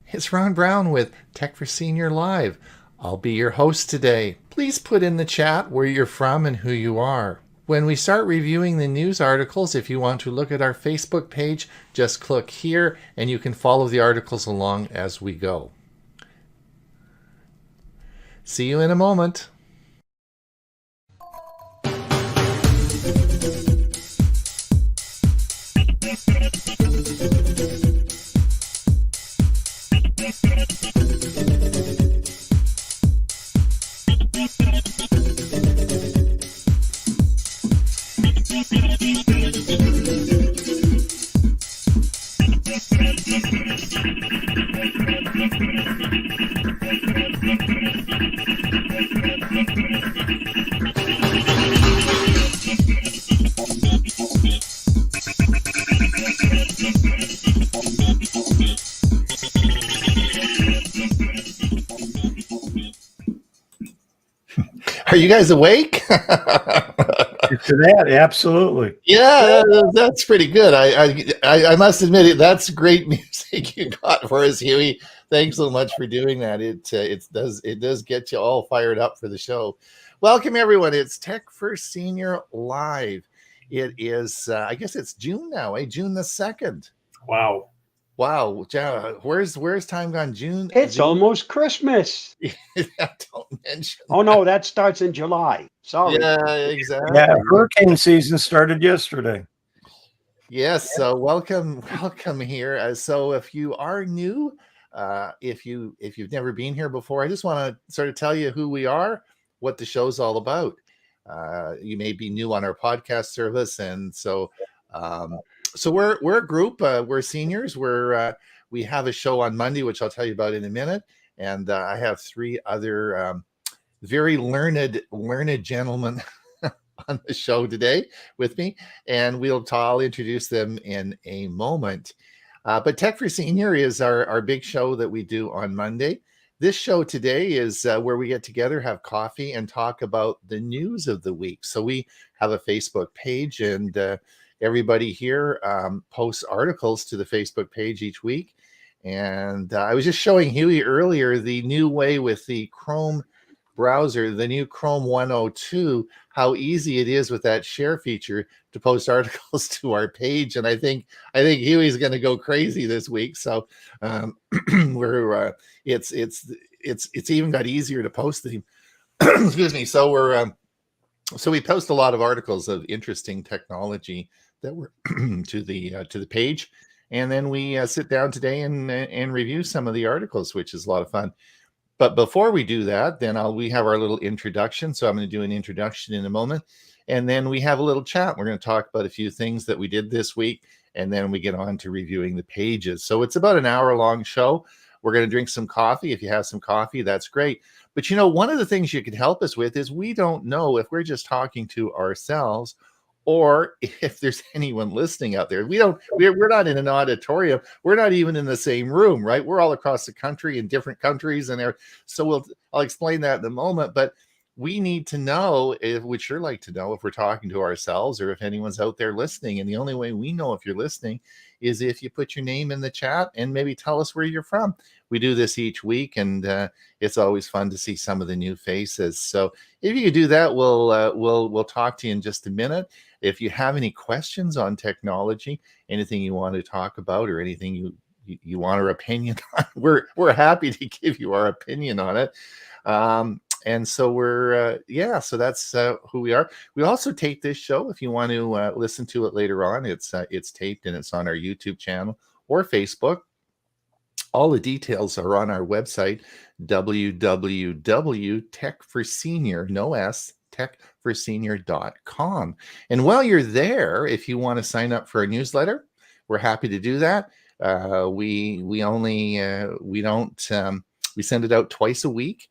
It's Ron Brown with Tech for Senior Live. I'll be your host today. Please put in the chat where you're from and who you are. When we start reviewing the news articles, if you want to look at our Facebook page, just click here and you can follow the articles along as we go. See you in a moment. Are you guys awake? To that, absolutely. Yeah, that's pretty good. I must admit it. That's great music you got for us, Huey. Thanks so much for doing that. It does get you all fired up for the show. Welcome everyone. It's Tech for Senior Live. It is I guess it's June now, June the 2nd. Wow. Wow, where's time gone? June. It's almost Christmas. Don't mention. Oh no, that starts in July. Sorry. Yeah, exactly. Yeah, hurricane season started yesterday. Yes, so welcome here. So if you are new, if you've never been here before, I just want to sort of tell you who we are, what the show's all about. You may be new on our podcast service, and so we're a group. We're seniors. We have a show on Monday, which I'll tell you about in a minute, and I have three other very learned gentlemen on the show today with me, and I'll introduce them in a moment. But Tech for Senior is our big show that we do on Monday. This show today is where we get together, have coffee, and talk about the news of the week. So we have a Facebook page, and everybody here posts articles to the Facebook page each week. And I was just showing Huey earlier the new way with the Chrome browser, the new Chrome 102, how easy it is with that share feature to post articles to our page. And I think Huey's going to go crazy this week. So it's even got easier to post them. Excuse me. So we post a lot of articles of interesting technology that were to the page, and then we sit down today and review some of the articles, which is a lot of fun. But before we do that, then we have our little introduction. So I'm going to do an introduction in a moment. And then we have a little chat. We're going to talk about a few things that we did this week. And then we get on to reviewing the pages. So it's about an hour-long show. We're going to drink some coffee. If you have some coffee, that's great. But, one of the things you could help us with is we don't know if we're just talking to ourselves or if there's anyone listening out there. We're not in an auditorium. We're not even in the same room, right? We're all across the country in different countries, and so I'll explain that in a moment. But we need to know, we'd sure like to know if we're talking to ourselves or if anyone's out there listening. And the only way we know if you're listening is if you put your name in the chat and maybe tell us where you're from. We do this each week, and it's always fun to see some of the new faces. So if you could do that, we'll talk to you in just a minute. If you have any questions on technology, anything you want to talk about, or anything you want our opinion on, we're happy to give you our opinion on it. And so so that's who we are. We also tape this show. If you want to listen to it later on, it's taped and it's on our YouTube channel or Facebook. All the details are on our website, www.techforsenior, no S, techforsenior.com. And while you're there, if you want to sign up for a newsletter, we're happy to do that. We send it out twice a week,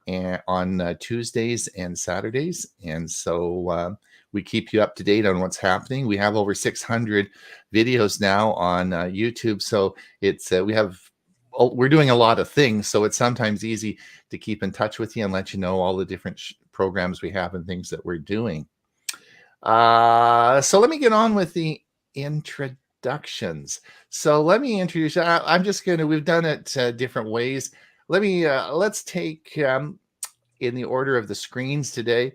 and on Tuesdays and Saturdays. And so we keep you up to date on what's happening. We have over 600 videos now on YouTube. So we're doing a lot of things. So it's sometimes easy to keep in touch with you and let you know all the different programs we have and things that we're doing. So let me get on with the introduction. Productions. So let me introduce you. I'm just going to, we've done it different ways. Let's take in the order of the screens today.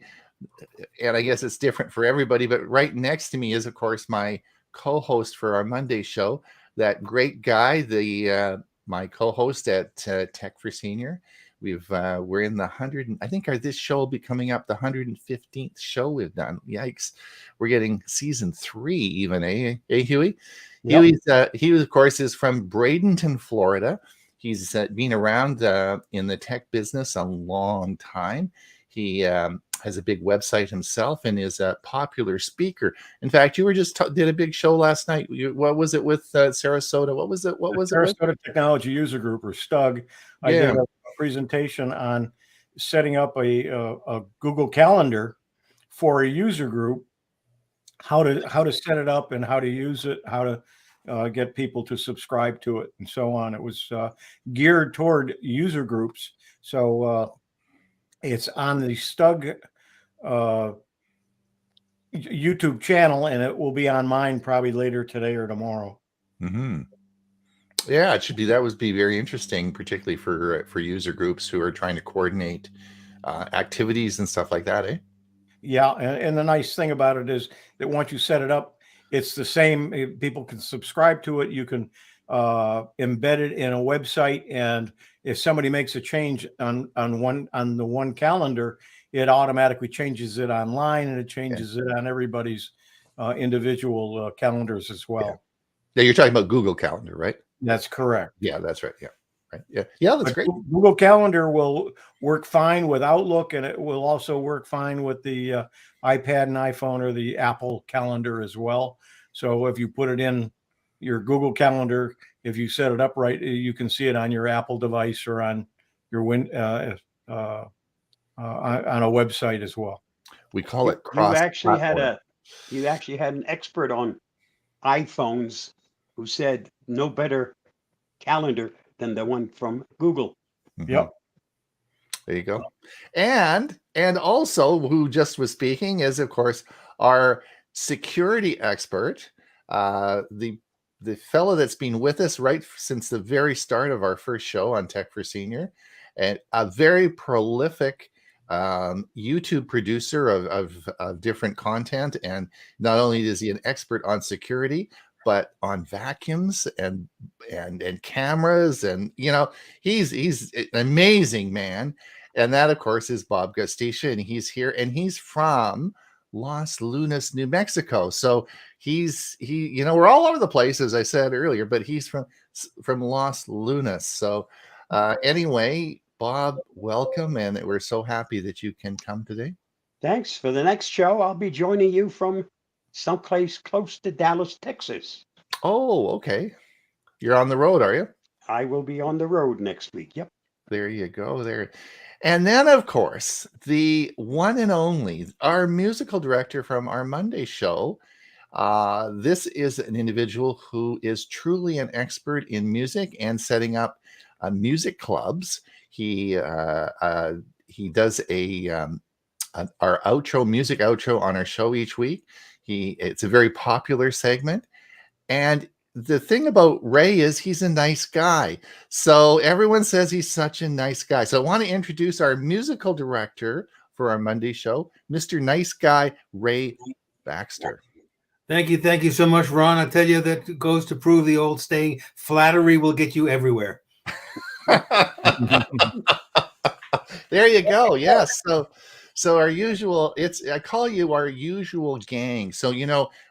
And I guess it's different for everybody, but right next to me is, of course, my co-host for our Monday show, that great guy, my co-host at Tech for Senior. We're in the 100, I think this show will be coming up the 115th show we've done. Yikes, we're getting season 3 even, Huey? Yep. He of course is from Bradenton, Florida. He's been around in the tech business a long time. He has a big website himself and is a popular speaker. In fact, you were just did a big show last night. What was it with Sarasota? What was it? What was it? Sarasota Technology User Group, or STUG. I did a presentation on setting up a Google Calendar for a user group, how to set it up and how to use it, how to get people to subscribe to it, and so on. It was geared toward user groups. So it's on the STUG YouTube channel, and it will be on mine probably later today or tomorrow. Mm-hmm. Yeah, it should be. That would be very interesting, particularly for user groups who are trying to coordinate activities and stuff like that, eh? Yeah, and the nice thing about it is that once you set it up, it's the same. People can subscribe to it. You can embed it in a website, and if somebody makes a change on the one calendar, it automatically changes it online, and it changes it on everybody's individual calendars as well. Yeah, you're talking about Google Calendar, right? That's correct. Yeah, that's right. Yeah, right. Yeah, that's great. Google Calendar will work fine with Outlook, and it will also work fine with the iPad and iPhone, or the Apple Calendar as well. So if you put it in your Google Calendar, if you set it up right, you can see it on your Apple device or on your on a website as well. We call it cross. You actually had an expert on iPhones who said no better calendar than the one from Google. Mm-hmm. Yep. There you go. And also, who just was speaking is, of course, our security expert, the fellow that's been with us right since the very start of our first show on Tech for Senior, and a very prolific YouTube producer of different content. And not only is he an expert on security, but on vacuums and cameras, and he's an amazing man. And that, of course, is Bob Gustisha, and he's here, and he's from Los Lunas, New Mexico. So we're all over the place, as I said earlier, but he's from Los Lunas. So anyway, Bob, welcome, and we're so happy that you can come today. Thanks. For the next show, I'll be joining you from someplace close to Dallas, Texas. Oh, okay. You're on the road, are you? I will be on the road next week. Yep. There you go. There. And then, of course, the one and only, our musical director from our Monday show. This is an individual who is truly an expert in music and setting up music clubs. He does our music outro on our show each week. It's a very popular segment. And the thing about Ray is he's a nice guy. So everyone says he's such a nice guy. So I want to introduce our musical director for our Monday show, Mr. Nice Guy, Ray Baxter. Thank you so much, Ron. I tell you, that goes to prove the old saying, flattery will get you everywhere. There you go. Yes. So our usual, I call you our usual gang. So,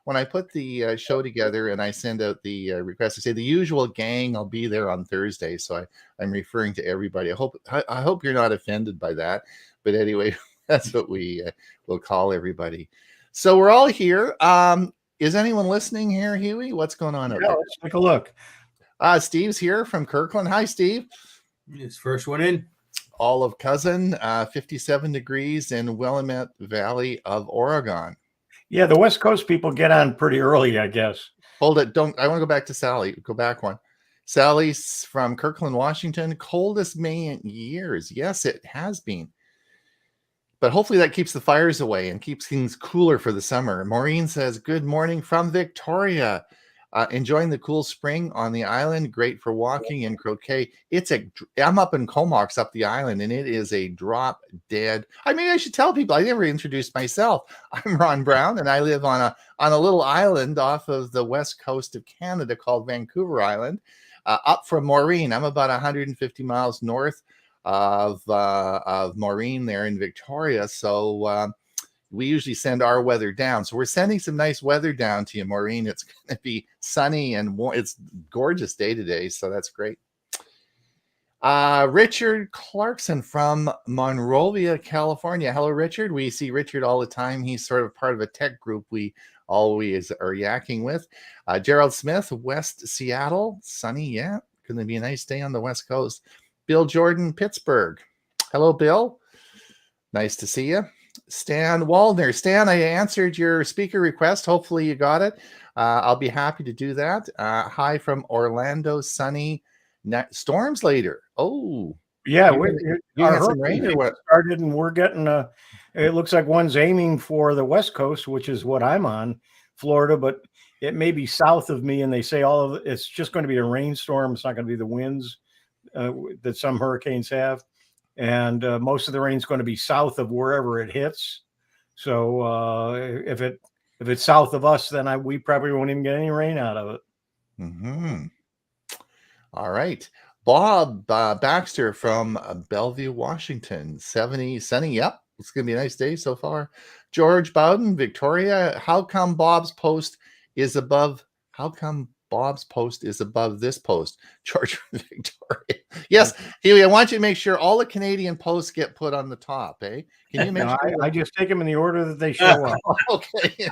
when I put the show together and I send out the request to say the usual gang, I'll be there on Thursday. So I'm referring to everybody. I hope you're not offended by that. But anyway, that's what we will call everybody. So we're all here. Is anyone listening here, Huey? What's going on out there? Let's take a look. Steve's here from Kirkland. Hi, Steve. It's first one in. Olive Cousin, 57 degrees in Willamette Valley of Oregon. Yeah, the West Coast people get on pretty early, I guess. Hold it. I want to go back to Sally. Go back one. Sally's from Kirkland, Washington. Coldest May in years. Yes, it has been. But hopefully that keeps the fires away and keeps things cooler for the summer. Maureen says, good morning from Victoria. Enjoying the cool spring on the island. Great for walking and croquet. I'm up in Comox up the island, and it is a drop dead. I mean, I should tell people I never introduced myself. I'm Ron Brown, and I live on a little island off of the west coast of Canada called Vancouver Island, up from Maureen. I'm about 150 miles north of Maureen there in Victoria. So we usually send our weather down. So we're sending some nice weather down to you, Maureen. It's going to be sunny and warm. It's gorgeous day today. So that's great. Richard Clarkson from Monrovia, California. Hello, Richard. We see Richard all the time. He's sort of part of a tech group we always are yakking with. Gerald Smith, West Seattle. Sunny, yeah. Going to be a nice day on the West Coast. Bill Jordan, Pittsburgh. Hello, Bill. Nice to see you. Stan Waldner. Stan, I answered your speaker request. Hopefully you got it. I'll be happy to do that. Hi from Orlando, sunny. Storms later. Oh, Yeah, you had some rain or what? Started, and we're getting it looks like one's aiming for the West Coast, which is what I'm on, Florida, but it may be south of me, and they say it's just going to be a rainstorm. It's not going to be the winds that some hurricanes have. And most of the rain is going to be south of wherever it hits. So if it's south of us, then we probably won't even get any rain out of it. Mm-hmm. All right. Bob Baxter from Bellevue, Washington. 70, sunny. Yep. It's going to be a nice day so far. George Bowden, Victoria. How come Bob's post is above this post? George from Victoria. Yes, Huey, I want you to make sure all the Canadian posts get put on the top, eh? Can you make sure? I just take them in the order that they show up. Okay.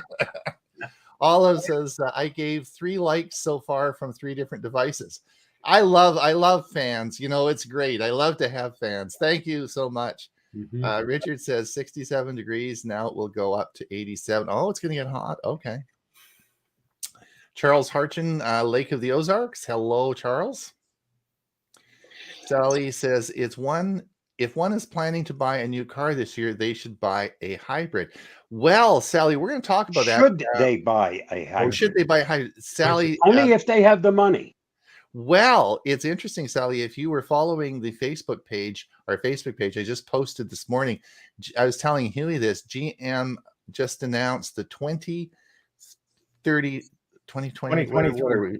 Olive says, I gave 3 likes so far from 3 different devices. I love fans. You know, it's great. I love to have fans. Thank you so much. Mhm. Richard says 67 degrees. Now it will go up to 87. Oh, it's going to get hot. Okay. Charles Harchin, Lake of the Ozarks. Hello, Charles. Sally says if one is planning to buy a new car this year, they should buy a hybrid. Well, Sally, we're going to talk about that. Should they buy a hybrid? Or should they buy a hybrid? Sally, Only if they have the money. well, it's interesting, Sally. If you were following the Facebook page, I just posted this morning. I was telling Huey this. GM just announced the 2023.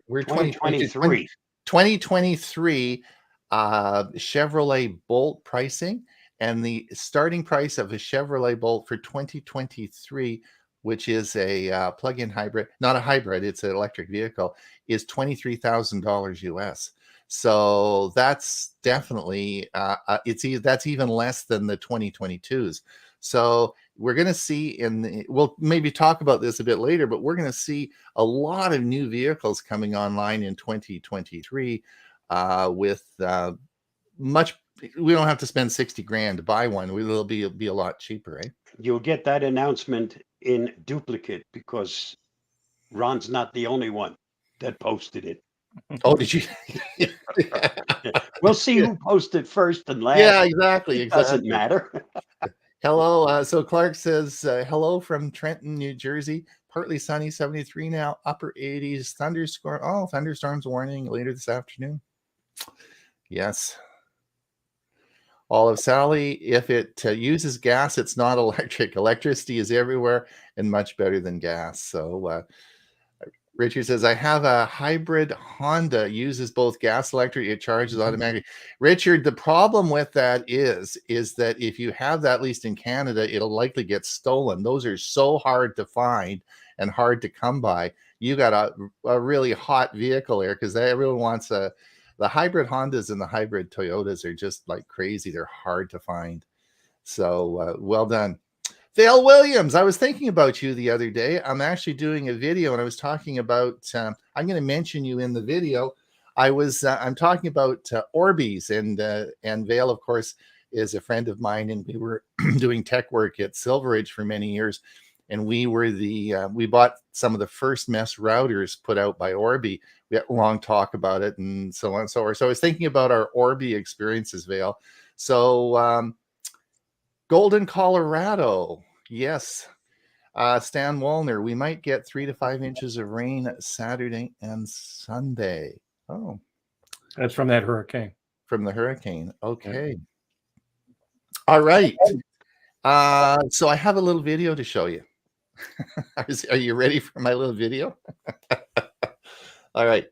We're 2023. 2023 Chevrolet Bolt pricing, and the starting price of a Chevrolet Bolt for 2023, which is a plug-in hybrid, not a hybrid, it's an electric vehicle, is $23,000 US. So that's definitely that's even less than the 2022s. So we're going to see we'll maybe talk about this a bit later, but we're going to see a lot of new vehicles coming online in 2023 with much. We don't have to spend 60 grand to buy one. It'll be a lot cheaper, eh? You'll get that announcement in duplicate because Ron's not the only one that posted it. Oh, did you? We'll see who posted first and last. Yeah, exactly. It doesn't matter. Hello. So Clark says, hello from Trenton, New Jersey. Partly sunny, 73 now, upper 80s. Thunderstorms warning later this afternoon. Yes. All of Sally, if it uses gas, it's not electric. Electricity is everywhere and much better than gas. So Richard says, I have a hybrid Honda, uses both gas, electric, it charges automatically. Richard, the problem with that is that if you have that, at least in Canada, it'll likely get stolen. Those are so hard to find and hard to come by. You got a really hot vehicle there because everyone wants the hybrid Hondas and the hybrid Toyotas are just like crazy. They're hard to find. So well done. Dale Williams, I was thinking about you the other day. I'm actually doing a video and I was talking about, I'm going to mention you in the video. I'm talking about Orbeez and Vale, of course, is a friend of mine, and we were doing tech work at Silver Ridge for many years. And we were we bought some of the first mesh routers put out by Orbi. We had a long talk about it and so on and so forth. So I was thinking about our Orbi experiences, Vale. So Golden, Colorado. Yes. Stan Wallner, we might get 3 to 5 inches of rain Saturday and Sunday. Oh, That's from that hurricane. from the hurricane. Okay. All right. So I have a little video to show you. Are you ready for my little video? All right.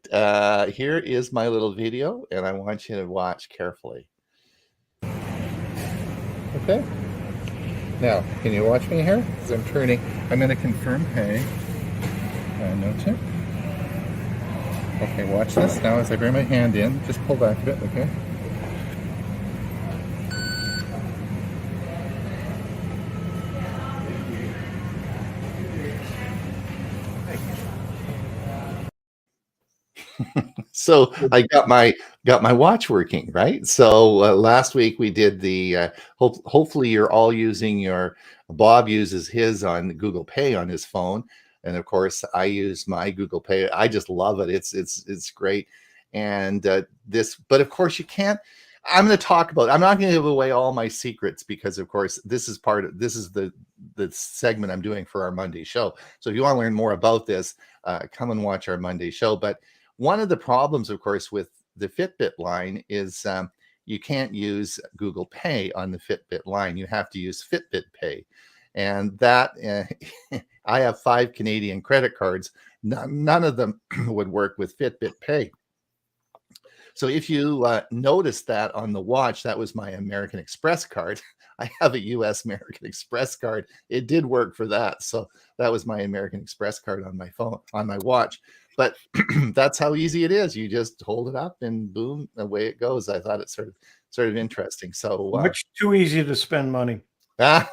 Here is my little video, and I want you to watch carefully. Okay. Now, can you watch me here? Because I'm turning. I'm going to confirm pay. No tip. Okay, watch this. Now as I bring my hand in, just pull back a bit, okay? So I got my watch working, right? So last week we did the hopefully you're all using your Bob uses his on Google Pay on his phone, and of course I use my Google Pay. I just love it. It's great. And but of course you can't. I'm going to talk about. I'm not going to give away all my secrets because of course this is the segment I'm doing for our Monday show. So if you want to learn more about this, come and watch our Monday show. But one of the problems, of course, with the Fitbit line is you can't use Google Pay on the Fitbit line. You have to use Fitbit Pay. And that, I have 5 Canadian credit cards. None of them would work with Fitbit Pay. So if you notice that on the watch, that was my American Express card. I have a US American Express card. It did work for that. So that was my American Express card on my phone, on my watch. But that's how easy it is. You just hold it up and boom, away it goes. I thought it's sort of interesting. So Much too easy to spend money. yeah,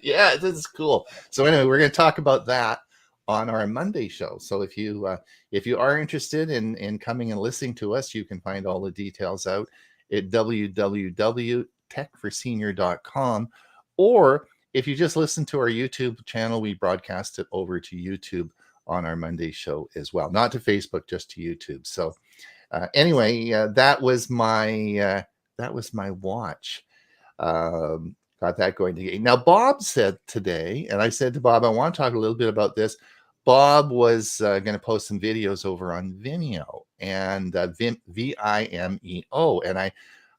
this is cool. So anyway, we're going to talk about that on our Monday show. So if you are interested in coming and listening to us, you can find all the details out at www.techforsenior.com, or if you just listen to our YouTube channel, we broadcast it over to YouTube on our Monday show as well, not to Facebook, just to YouTube. So anyway, that was my watch. Got that going today. Now, Bob said today, and I said to Bob, I want to talk a little bit about this. Bob was going to post some videos over on Vimeo and Vimeo, and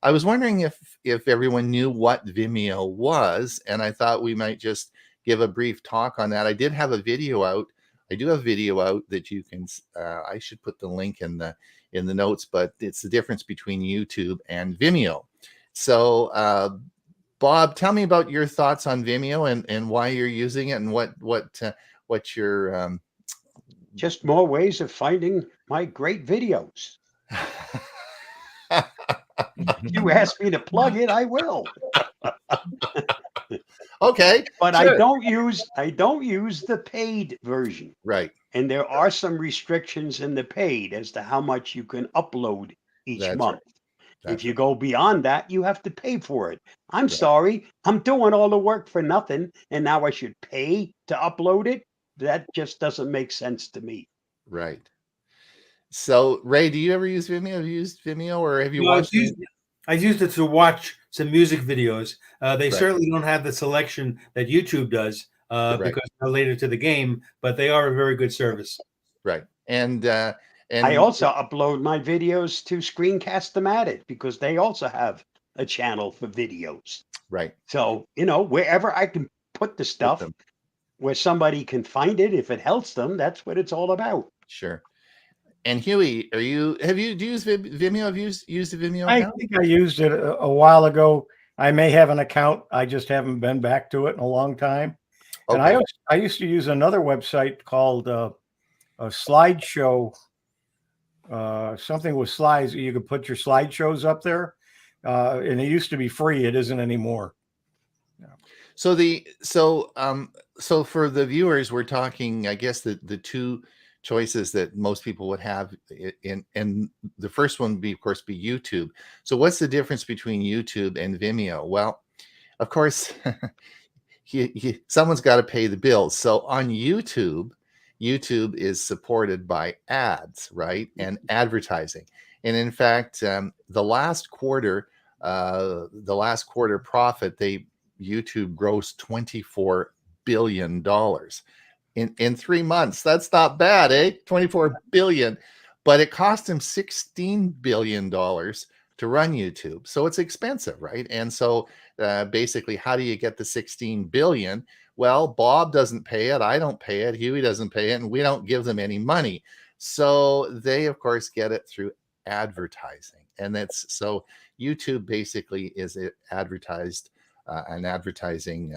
I was wondering if everyone knew what Vimeo was, and I thought we might just give a brief talk on that. I did have a video out. I do have a video out that you can. I should put the link in the notes, but it's the difference between YouTube and Vimeo. So, Bob, tell me about your thoughts on Vimeo and why you're using it, and what's your Just more ways of finding my great videos. You ask me to plug it, I will. Okay, But sure. I don't use the paid version. Right. And there are some restrictions in the paid as to how much you can upload each That's month. right. That's If you go beyond that, you have to pay for it. I'm sorry, I'm doing all the work for nothing, and now I should pay to upload it? That just doesn't make sense to me. Right. So, Ray, do you ever use Vimeo? Have you used Vimeo, or have you No, watched it? I used it to watch some music videos. They Right. certainly don't have the selection that YouTube does Right. because they're related to the game, but they are a very good service. Right. And I also upload my videos to Screencast-O-Matic because they also have a channel for videos. right. So, wherever I can put the stuff them. where somebody can find it, if it helps them, that's what it's all about. Sure. And Huey, do you use Vimeo? Have you used the Vimeo I account? think I used it a while ago. I may have an account. I just haven't been back to it in a long time. And Okay. I used to use another website called a slideshow, something with slides. You could put your slideshows up there, and it used to be free. It isn't anymore. So for the viewers, we're talking, I guess, the two choices that most people would have and the first one would be, of course, be YouTube. So what's the difference between YouTube and Vimeo? Well, of course, someone's got to pay the bills. So on YouTube is supported by ads, right? And advertising. And in fact, the last quarter profit, YouTube grossed $24 billion in 3 months. That's not bad, eh? 24 billion. But it cost him $16 billion to run YouTube. So it's expensive, right? And so basically, how do you get the 16 billion? Well, Bob doesn't pay it. I don't pay it. Huey doesn't pay it. And we don't give them any money. So they, of course, get it through advertising. And that's so YouTube basically is advertised an advertising.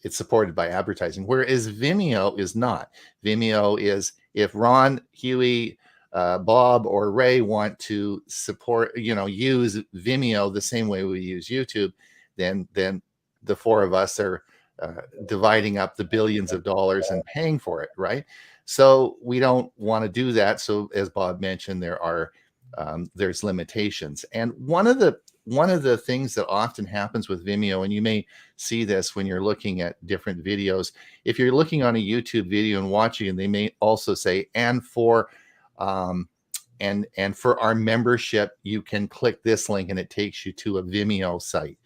It's supported by advertising, whereas Vimeo is not. Vimeo is if Ron, Huey, Bob, or Ray want to support, use Vimeo the same way we use YouTube, then the four of us are dividing up the billions of dollars and paying for it, right? So we don't want to do that. So as Bob mentioned, there's limitations, and one of the things that often happens with Vimeo, and you may see this when you're looking at different videos, if you're looking on a YouTube video and watching, and they may also say, and for our membership, you can click this link and it takes you to a Vimeo site.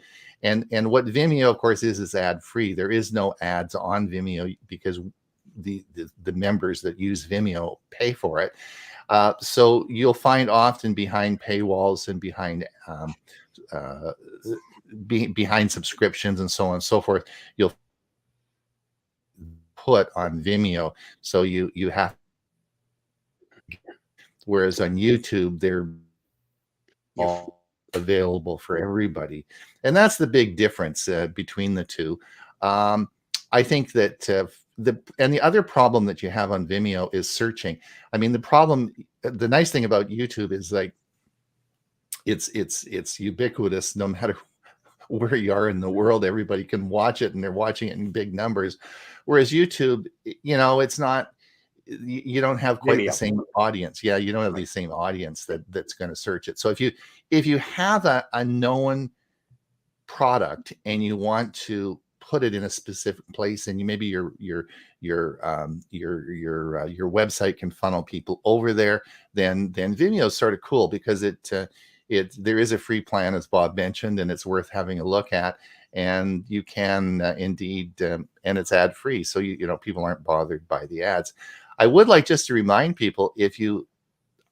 And what Vimeo, of course, is ad free. There is no ads on Vimeo because the members that use Vimeo pay for it. So you'll find often behind paywalls and behind subscriptions and so on and so forth, you'll put on Vimeo. So you have, whereas on YouTube, they're all available for everybody. And that's the big difference between the two. I think that the other problem that you have on Vimeo is searching. I mean, the nice thing about YouTube is like it's ubiquitous. No matter where you are in the world, everybody can watch it, and they're watching it in big numbers. Whereas YouTube, it's not. You don't have quite the same audience. Yeah, you don't have the same audience that's going to search it. So if you have a known product and you want to put it in a specific place, and maybe your website can funnel people over there, then Vimeo is sort of cool because there is a free plan, as Bob mentioned, and it's worth having a look at. And you can indeed, and it's ad free, so people aren't bothered by the ads. I would like just to remind people,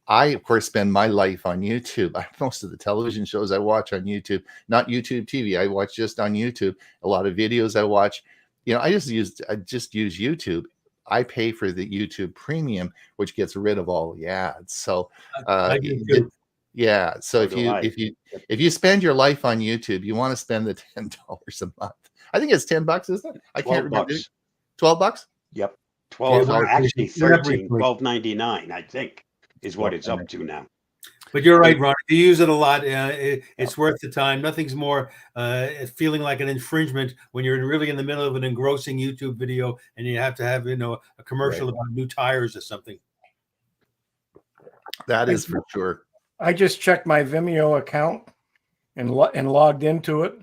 I of course spend my life on YouTube. Most of the television shows I watch on YouTube, not YouTube TV. I watch just on YouTube. A lot of videos I watch, I just use YouTube. I pay for the YouTube Premium, which gets rid of all the ads. So, yeah. So if you spend your life on YouTube, you want to spend the $10 a month. I think it's $10, isn't it? I can't remember. $12? Yep. 12, actually 13, $12.99, I think, is what it's up to now. But you're right, Ron. If you use it a lot, it's worth the time. Nothing's more feeling like an infringement when you're really in the middle of an engrossing YouTube video and you have to have a commercial about new tires or something. That is for sure. I just checked my Vimeo account and logged into it.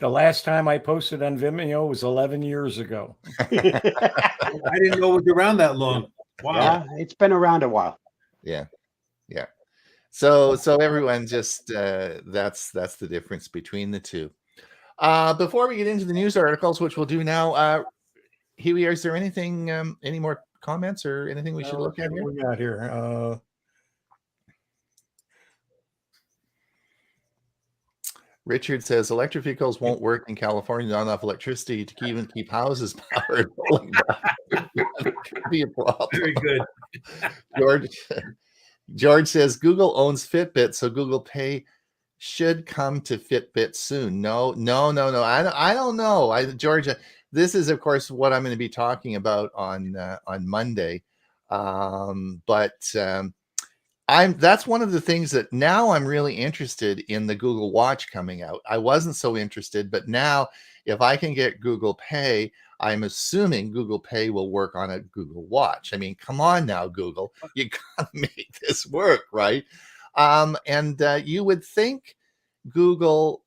The last time I posted on Vimeo was 11 years ago. I didn't know it was around that long. Wow. Yeah, it's been around a while. Yeah. So everyone just that's the difference between the two. Before we get into the news articles, which we'll do now, Huey, is there anything, any more comments or anything we should look at here? What we got here? Richard says electric vehicles won't work in California. Not enough electricity to even keep houses powered. Could be a problem. Very good. George says Google owns Fitbit, so Google Pay should come to Fitbit soon. No. I don't know. Georgia, this is of course what I'm going to be talking about on Monday. That's one of the things that now I'm really interested in, the Google Watch coming out. I wasn't so interested, but now if I can get Google Pay, I'm assuming Google Pay will work on a Google Watch. I mean, come on now, Google, you gotta make this work, right? You would think Google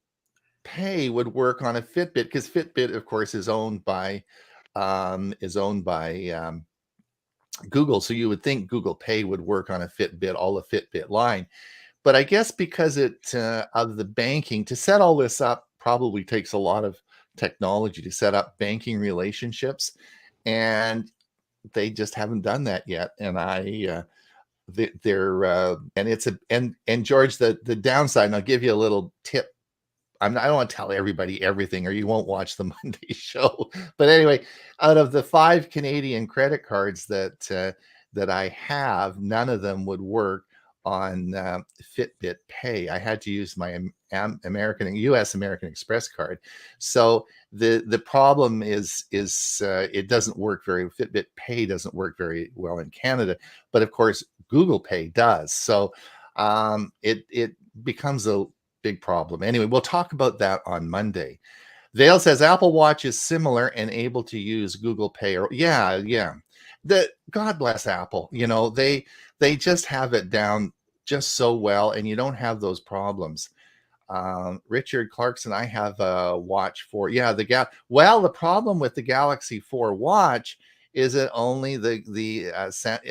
Pay would work on a Fitbit, because Fitbit, of course, is owned by Google. So you would think Google Pay would work on a Fitbit, all the Fitbit line. But I guess because of the banking, to set all this up probably takes a lot of technology to set up banking relationships, and they just haven't done that yet. And they're and it's a and George, the downside, and I'll give you a little tip. I don't want to tell everybody everything, or you won't watch the Monday show. But anyway, out of the 5 Canadian credit cards that I have, none of them would work on Fitbit Pay. I had to use my U.S. American Express card. So the problem is it doesn't work very. Fitbit Pay doesn't work very well in Canada, but of course Google Pay does. So it becomes a big problem. Anyway, we'll talk about that on Monday. Vale says Apple Watch is similar and able to use Google Pay. Or yeah. God bless Apple. They just have it down just so well, and you don't have those problems. Richard Clarkson, I have a watch for the problem with the Galaxy 4 watch is it only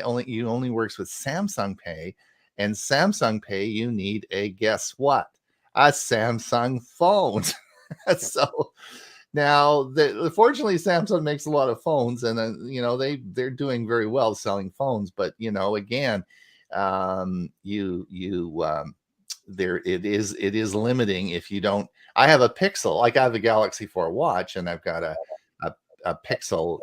only works with Samsung Pay, and Samsung Pay you need a guess what? A Samsung phone. So now, fortunately, Samsung makes a lot of phones, and they're doing very well selling phones. But again, it is limiting if you don't. I have a Pixel, like I have a Galaxy 4 watch, and I've got a Pixel,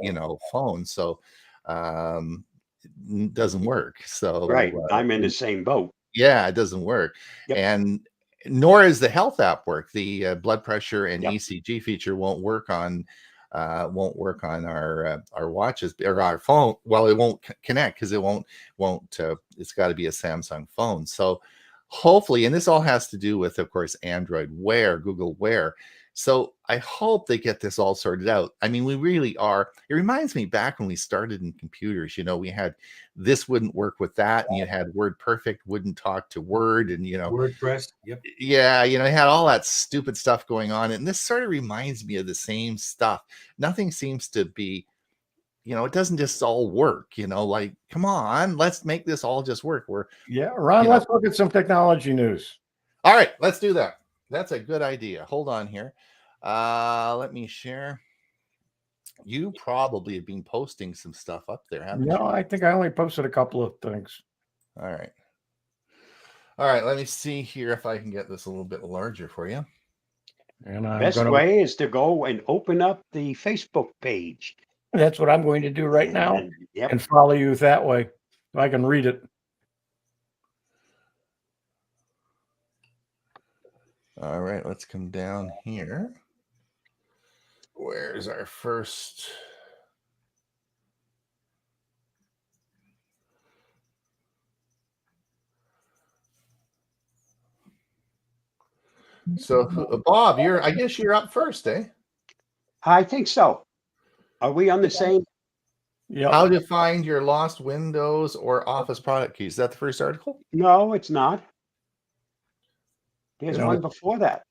phone, so it doesn't work. So Right, I'm in the same boat. Yeah, it doesn't work, Yep. and nor is the health app work. The blood pressure and Yep. ECG feature won't work on our watches or our phone. Well, it won't connect because it won't. It's got to be a Samsung phone. So hopefully, and this all has to do with, of course, Android Wear, Google Wear. So I hope they get this all sorted out. I mean, we really are. It reminds me back when we started in computers, we had this wouldn't work with that. And you had WordPerfect wouldn't talk to Word, and, WordPress. Yep. yeah, you had all that stupid stuff going on. And this sort of reminds me of the same stuff. Nothing seems to be, it doesn't just all work, like, come on, let's make this all just work. Ron, let's look at some technology news. All right, let's do that. That's a good idea. Hold on here. Let me share. You probably have been posting some stuff up there, haven't you? No, I think I only posted a couple of things. All right. Let me see here if I can get this a little bit larger for you. And I'm Best way is to go and open up the Facebook page. That's what I'm going to do right now, Yep. and follow you that way. I can read it. All right, let's come down here. Where's our first? So, Bob, I guess you're up first, eh? I think so. Are we on the same? Yeah. How to find your lost Windows or Office product keys. Is that the first article? No, it's not. There's No. one before that.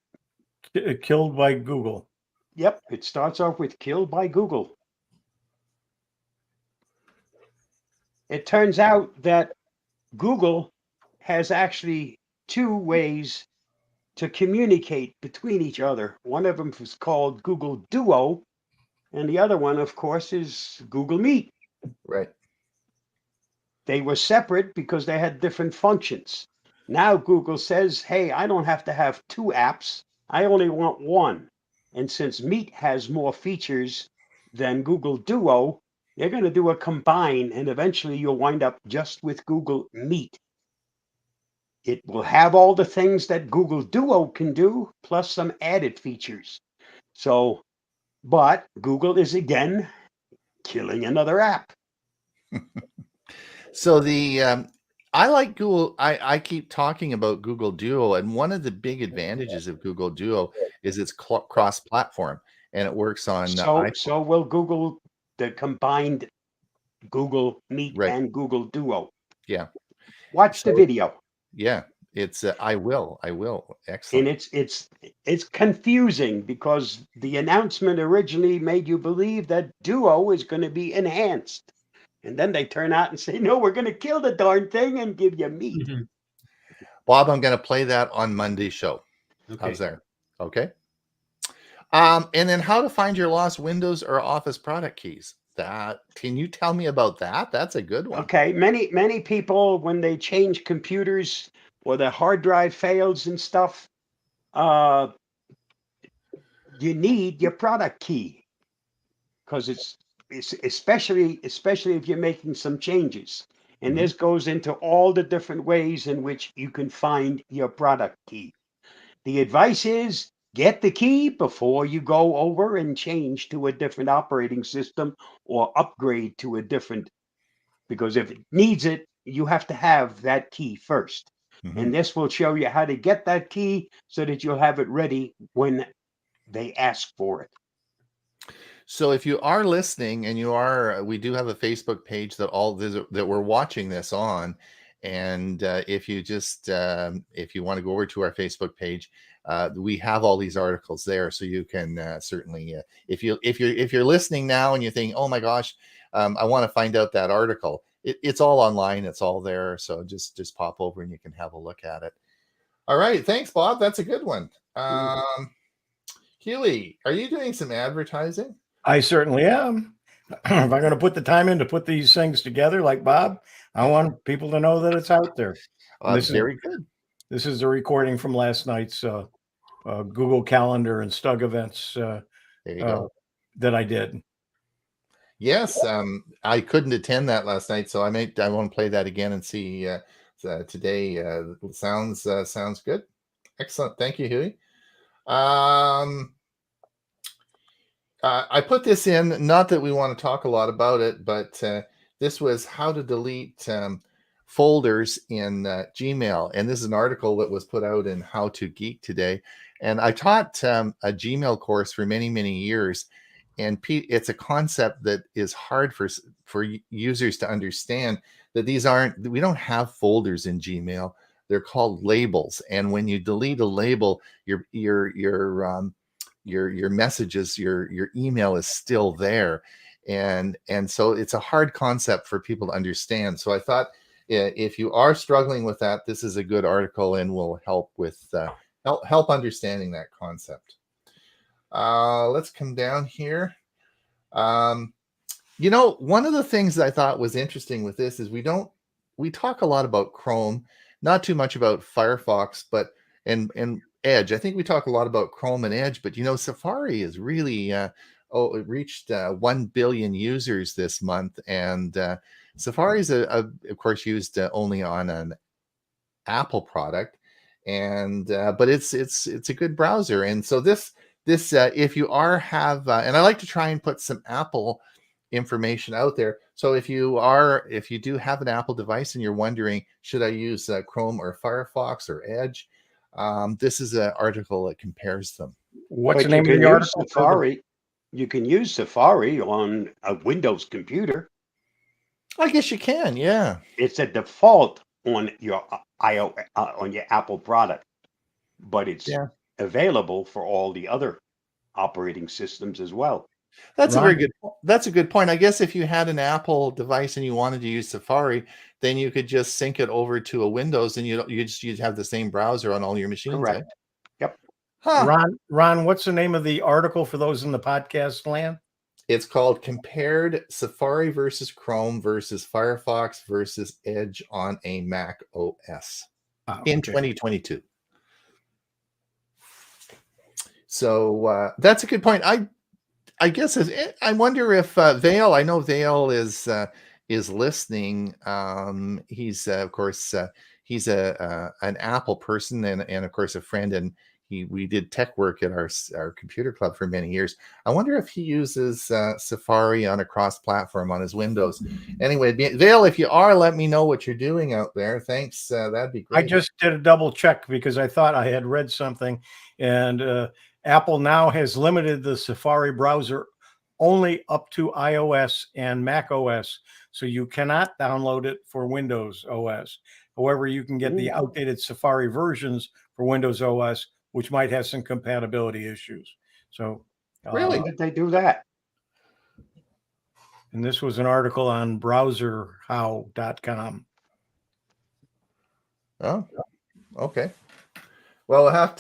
Killed by Google. Yep, it starts off with killed by Google. It turns out that Google has actually 2 ways to communicate between each other. One of them is called Google Duo, and the other one, of course, is Google Meet. Right. They were separate because they had different functions. Now Google says, hey, I don't have to have 2 apps. I only want one. And since Meet has more features than Google Duo, they're going to do a combine, and eventually you'll wind up just with Google Meet. It will have all the things that Google Duo can do, plus some added features. So, but Google is again killing another app. So I like Google. I keep talking about Google Duo, and one of the big advantages of Google Duo is it's cross-platform, and it works on iPhone. So will Google, the combined Google Meet Right. and Google Duo. Yeah. Watch the video. Yeah, it's I will. Excellent. And it's confusing because the announcement originally made you believe that Duo is going to be enhanced. And then they turn out and say, no, we're going to kill the darn thing and give you Meet. Mm-hmm. Bob, I'm going to play that on Monday's show. Okay. How's that? Okay. And then how to find your lost Windows or Office product keys. That can you tell me about that? That's a good one. Okay, many people when they change computers or the hard drive fails and stuff, uh, you need your product key because it's especially if you're making some changes. And Mhm. this goes into all the different ways in which you can find your product key. The advice is get the key before you go over and change to a different operating system or upgrade to a different, because if it needs it, you have to have that key first. Mhm. And this will show you how to get that key so that you'll have it ready when they ask for it. So if you are listening and you are, we do have a Facebook page that that we're watching this on, and if you just if you want to go over to our Facebook page, we have all these articles there, so you can certainly if you're listening now and you think, oh my gosh, I want to find out that article. It's all online, it's all there, so just pop over and you can have a look at it. All right, thanks, Bob. That's a good one. Huey, are you doing some advertising? I certainly am. If I'm going to put the time in to put these things together, like Bob, I want people to know that it's out there. This is Very good. This is a recording from last night's Google Calendar and Stug events There you go. that I did. Yes, I couldn't attend that last night, so I want to play that again and see today. Sounds good. Excellent. Thank you, Huey. I put this in, not that we want to talk a lot about it, but this was how to delete folders in Gmail. And this is an article that was put out in How to Geek today. And I taught a Gmail course for many, many years. And it's a concept that is hard for users to understand, that we don't have folders in Gmail. They're called labels. And when you delete a label, your messages, your email is still there, and so it's a hard concept for people to understand. So I thought if you are struggling with that, this is a good article and will help with help understanding that concept. Let's come down here. One of the things that I thought was interesting with this is we talk a lot about Chrome, not too much about Firefox, but and Edge. I think we talk a lot about Chrome and Edge, but Safari is really it reached 1 billion users this month, and Safari is of course used only on an Apple product, and but it's a good browser. And so this if you have and I like to try and put some Apple information out there. So if you do have an Apple device and you're wondering, should I use Chrome or Firefox or Edge? This is an article that compares them. What's the But you name of can the use article? Safari. You can use Safari on a Windows computer. I guess you can, yeah. It's a default on your iOS on your Apple product, but it's Yeah. available for all the other operating systems as well. That's a Ron? very good. That's a good point. I guess if you had an Apple device and you wanted to use Safari, then you could just sync it over to a Windows, and you'd have the same browser on all your machines. Correct. Yep. Huh. Ron, what's the name of the article for those in the podcast land? It's called Compared Safari versus Chrome versus Firefox versus Edge on a Mac OS in 2022. So that's a good point. I guess I wonder if Vale. I know Vale is listening. He's of course he's an Apple person and of course a friend, and we did tech work at our computer club for many years. I wonder if he uses Safari on a cross-platform on his Windows. Anyway, Vale, if you are, let me know what you're doing out there. Thanks. That'd be great. I just did a double check because I thought I had read something, and Apple now has limited the Safari browser only up to iOS and Mac OS. So you cannot download it for Windows OS. However, you can get the outdated Safari versions for Windows OS, which might have some compatibility issues. So really, When did they do that? And this was an article on browserhow.com. Oh, okay. Well, we'll have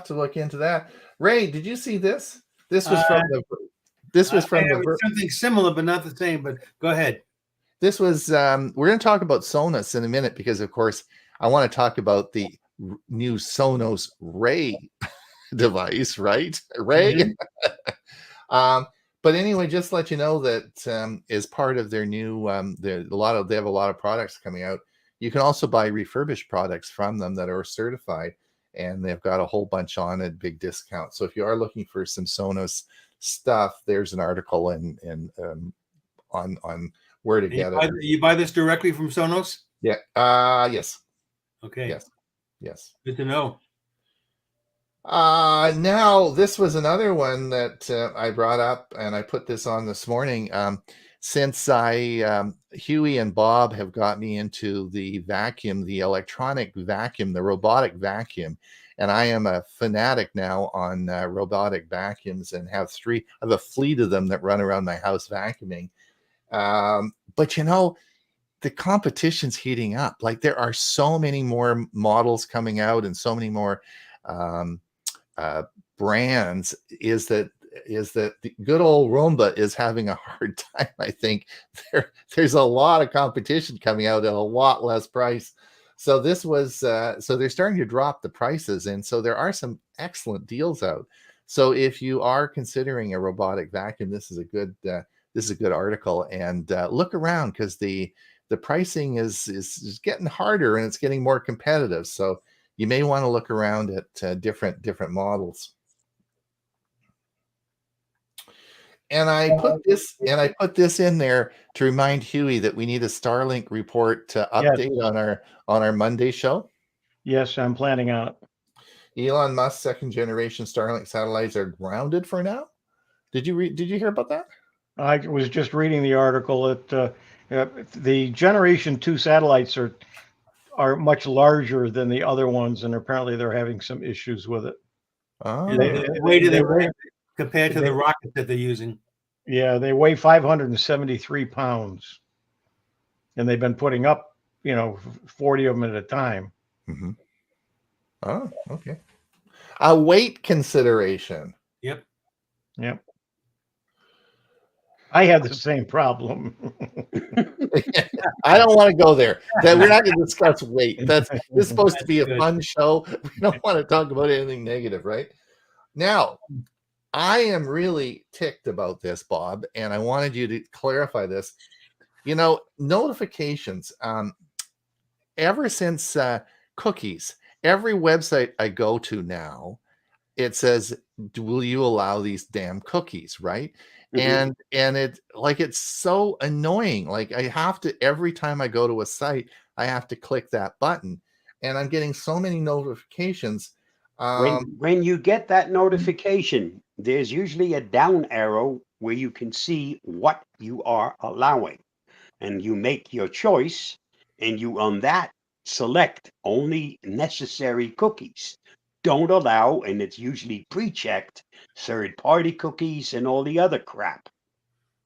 to look into that. Ray, did you see this? This was from the. This was from I have the. something similar, but not the same. But go ahead. This was. We're going to talk about Sonos in a minute because, of course, I want to talk about the new Sonos Ray device, right? Ray. Mhm. But anyway, just to let you know that as part of their new, they have a lot of products coming out. You can also buy refurbished products from them that are certified, and they've got a whole bunch on at big discount. So if you are looking for some Sonos stuff, there's an article on where to get it. You buy this directly from Sonos? Yeah. Yes. Okay. Yes. Good to know. Now this was another one that I brought up, and I put this on this morning. Since Huey and Bob have got me into the vacuum, the electronic vacuum, the robotic vacuum, and I am a fanatic now on robotic vacuums, and I have a fleet of them that run around my house vacuuming. But you know, the competition's heating up. Like there are so many more models coming out, and so many more brands. Is that the good old Roomba is having a hard time. I think there's a lot of competition coming out at a lot less price. So this was so they're starting to drop the prices, and so there are some excellent deals out. So if you are considering a robotic vacuum, this is a good article, and look around because the pricing is getting harder and it's getting more competitive. So you may want to look around at different models. And I put this in there to remind Huey that we need a Starlink report to update on our Monday show. Yes, I'm planning on it. Elon Musk's second generation Starlink satellites are grounded for now. Did you hear about that? I was just reading the article that the Generation 2 satellites are much larger than the other ones, and apparently they're having some issues with it. Oh. The weight of the compared to the rocket that they're using. Yeah, they weigh 573 pounds, and they've been putting up, 40 of them at a time. Mm-hmm. Oh, okay. A weight consideration. Yep. I have the same problem. I don't want to go there. We're not going to discuss weight. This is supposed to be a fun show. We don't want to talk about anything negative, right? Now, I am really ticked about this, Bob, and I wanted you to clarify this. Notifications. Ever since cookies, every website I go to now, it says, "Will you allow these damn cookies?" Right? Mm-hmm. And it's so annoying. Like I have to, every time I go to a site, I have to click that button, and I'm getting so many notifications. When you get that notification, there's usually a down arrow where you can see what you are allowing, and you make your choice, and you on that select only necessary cookies. Don't allow, and it's usually pre-checked, third-party cookies and all the other crap.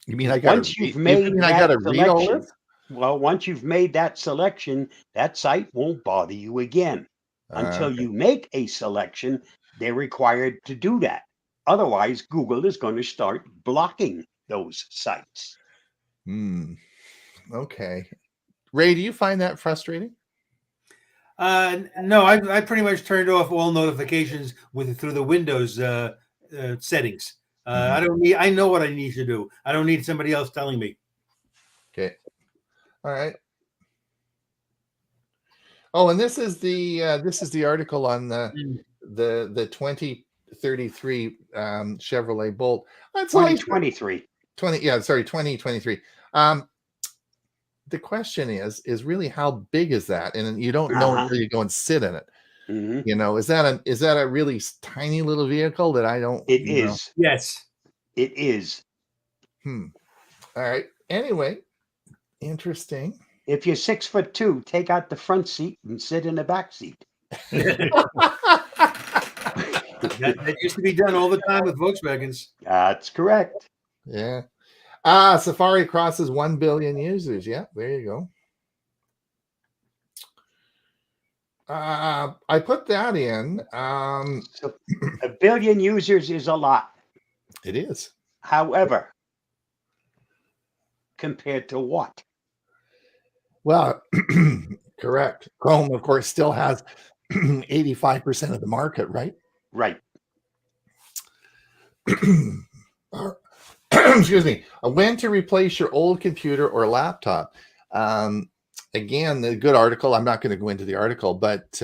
You mean I got to read all this? Well, once you've made that selection, that site won't bother you again. Until you make a selection, they're required to do that. Otherwise, Google is going to start blocking those sites. Okay. Ray, do you find that frustrating? No, I pretty much turned off all notifications through the Windows settings. I know what I need to do. I don't need somebody else telling me. Okay. All right. Oh, and this is the article on the 2033 Chevrolet Bolt. That's 2023. 2023. The question is really how big is that? And you don't know until you go and sit in it. Mm-hmm. Is that a really tiny little vehicle that I don't? It is. Yes, it is. All right. Anyway, interesting. If you're 6'2", take out the front seat and sit in the back seat. that used to be done all the time with Volkswagens. That's correct. Yeah. Safari crosses 1 billion users. Yeah, there you go. I put that in. So 1 billion users is a lot. It is. However, compared to what? Well, correct. Chrome, of course, still has 85% of the market, right? Right. Excuse me. When to replace your old computer or laptop. Again, the good article. I'm not going to go into the article, but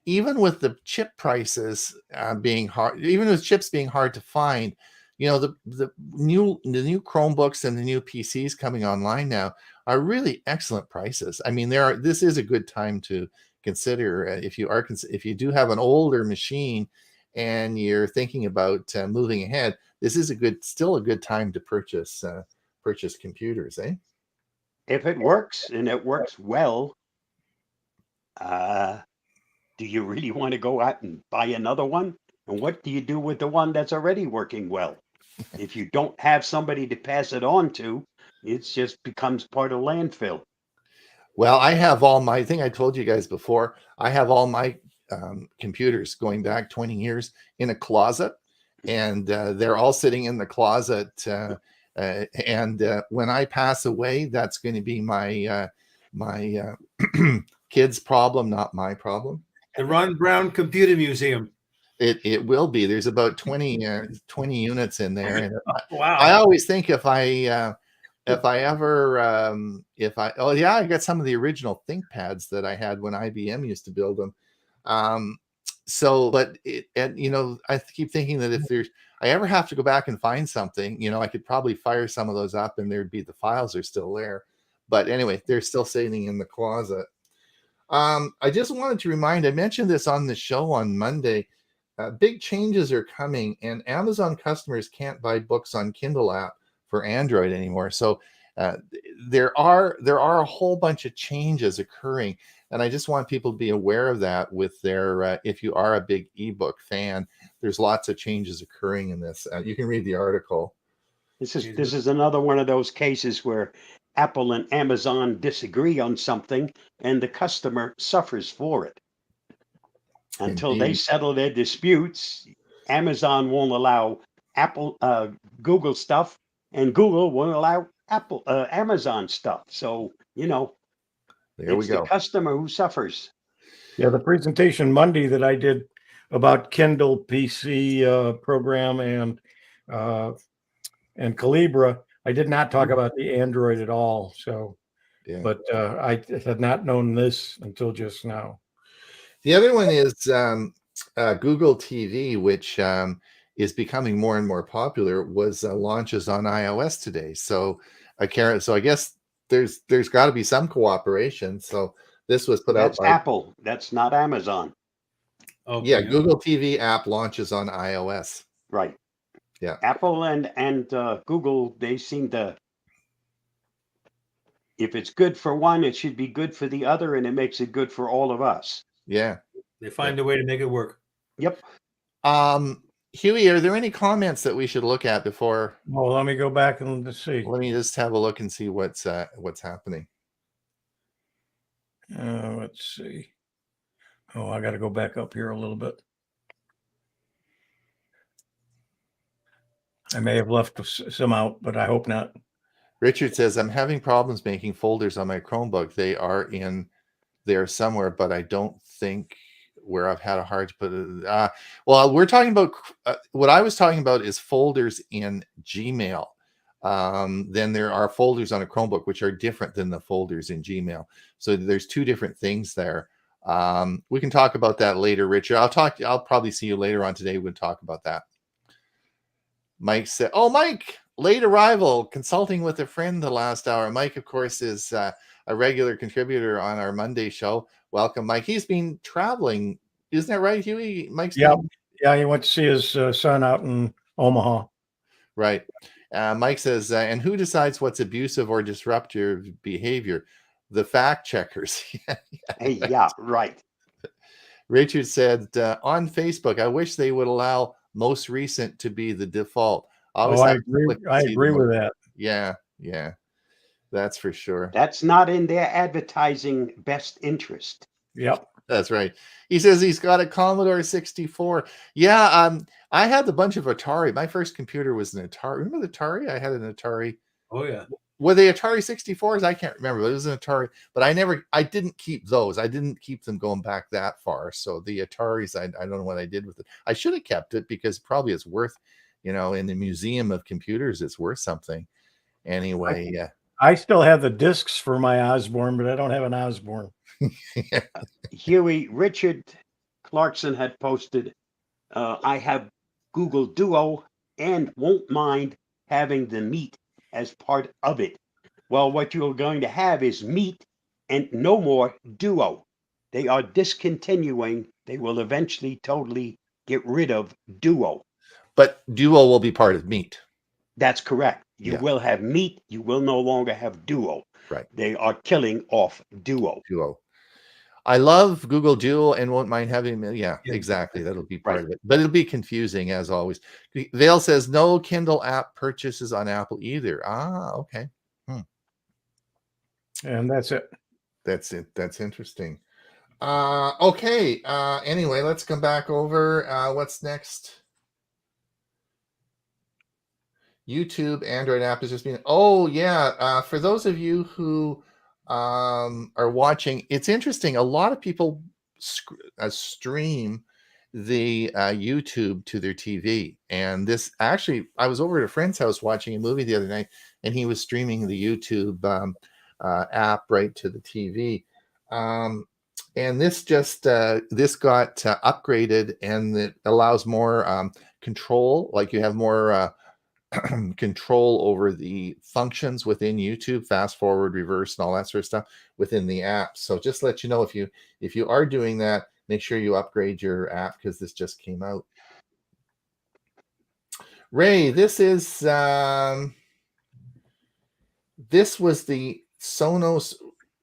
even with the chip prices being hard, even with chips being hard to find, you know, the new Chromebooks and the new PCs coming online now are really excellent prices. I mean, this is a good time to consider if you do have an older machine and you're thinking about moving ahead. This is still a good time to purchase computers, eh? If it works and it works well, do you really want to go out and buy another one? And what do you do with the one that's already working well? If you don't have somebody to pass it on to, it just becomes part of landfill. Well, I think I told you guys before, I have all my computers going back 20 years in a closet, and they're all sitting in the closet. And when I pass away, that's going to be my kids' problem, not my problem. The Ron Brown Computer Museum. It will be. There's about 20 units in there, and Wow. I always think I got some of the original ThinkPads that I had when IBM used to build them. I keep thinking that if I ever have to go back and find something, you know, I could probably fire some of those up and the files are still there. But anyway, they're still sitting in the closet. I just wanted to I mentioned this on the show on Monday. Big changes are coming, and Amazon customers can't buy books on Kindle app for Android anymore. So there are a whole bunch of changes occurring, and I just want people to be aware of that. With their if you are a big ebook fan, there's lots of changes occurring in this. You can read the article. This is another one of those cases where Apple and Amazon disagree on something, and the customer suffers for it. Until they Indeed. settle their disputes, Amazon won't allow Google stuff, and Google won't allow Amazon stuff. So, you know, There we it's go. the customer who suffers. Yeah, the presentation Monday that I did about Kindle PC program and Calibra, I did not talk about the Android at all. So, Yeah. but I had not known this until just now. The other one is Google TV, which is becoming more and more popular. Was launches on iOS today. So I guess there's got to be some cooperation. So this was put That's out by Apple. That's not Amazon. Okay. Yeah, Google TV app launches on iOS. Right. Yeah. Apple and Google, they seem to, if it's good for one, it should be good for the other, and it makes it good for all of us. Yeah. They find a way to make it work. Yep. Huey, are there any comments that we should look at before? Well, let me go back and see. Let me just have a look and see what's happening. Let's see. Oh, I got to go back up here a little bit. I may have left some out, but I hope not. Richard says, I'm having problems making folders on my Chromebook. They are in there somewhere, but I don't think where I've had a hard to put it. Well, we're talking about what I was talking about is folders in Gmail. Then there are folders on a Chromebook, which are different than the folders in Gmail. So there's two different things there. We can talk about that later, Richard. I'll probably see you later on today. We'll talk about that. Mike said, oh, Mike, late arrival, consulting with a friend the last hour. Mike, of course, is a regular contributor on our Monday show. Welcome, Mike. He's been traveling. Isn't that right, Huey? Mike's Yeah, he went to see his son out in Omaha. Right. Mike says, and who decides what's abusive or disruptive behavior? The fact checkers. Hey, yeah, right. Richard said, on Facebook, I wish they would allow most recent to be the default. I agree with that. Yeah. That's for sure. That's not in their advertising best interest. Yep. That's right. He says he's got a Commodore 64. Yeah, I had a bunch of Atari. My first computer was an Atari. Remember the Atari? I had an Atari. Oh yeah. Were they Atari 64s? I can't remember, but it was an Atari. But I didn't keep those. I didn't keep them going back that far. So the Ataris, I don't know what I did with it. I should have kept it because probably it's worth, in the Museum of Computers, it's worth something. Anyway, yeah. I still have the discs for my Osborne, but I don't have an Osborne. Huey, Richard Clarkson had posted, I have Google Duo and won't mind having the Meet as part of it. Well, what you're going to have is Meet and no more Duo. They are discontinuing. They will eventually totally get rid of Duo. But Duo will be part of Meet. That's correct. You Yeah. will have Meet. You will no longer have Duo. Right. They are killing off Duo. Duo. I love Google Duo and won't mind having. Yeah, Yeah. exactly. That'll be part of it, but it'll be confusing as always. Vale says no Kindle app purchases on Apple either. Ah, okay. And that's it. That's it. That's interesting. Okay. Anyway, let's come back over. What's next? YouTube Android app is just being. Oh yeah. For those of you who are watching, it's interesting. A lot of people stream the YouTube to their TV, and this actually, I was over at a friend's house watching a movie the other night, and he was streaming the YouTube app right to the TV. And this just this got upgraded, and it allows more control. Like you have more control over the functions within YouTube, fast forward, reverse, and all that sort of stuff within the app. So just let you know, if you are doing that, make sure you upgrade your app because this just came out. Ray, this was the Sonos.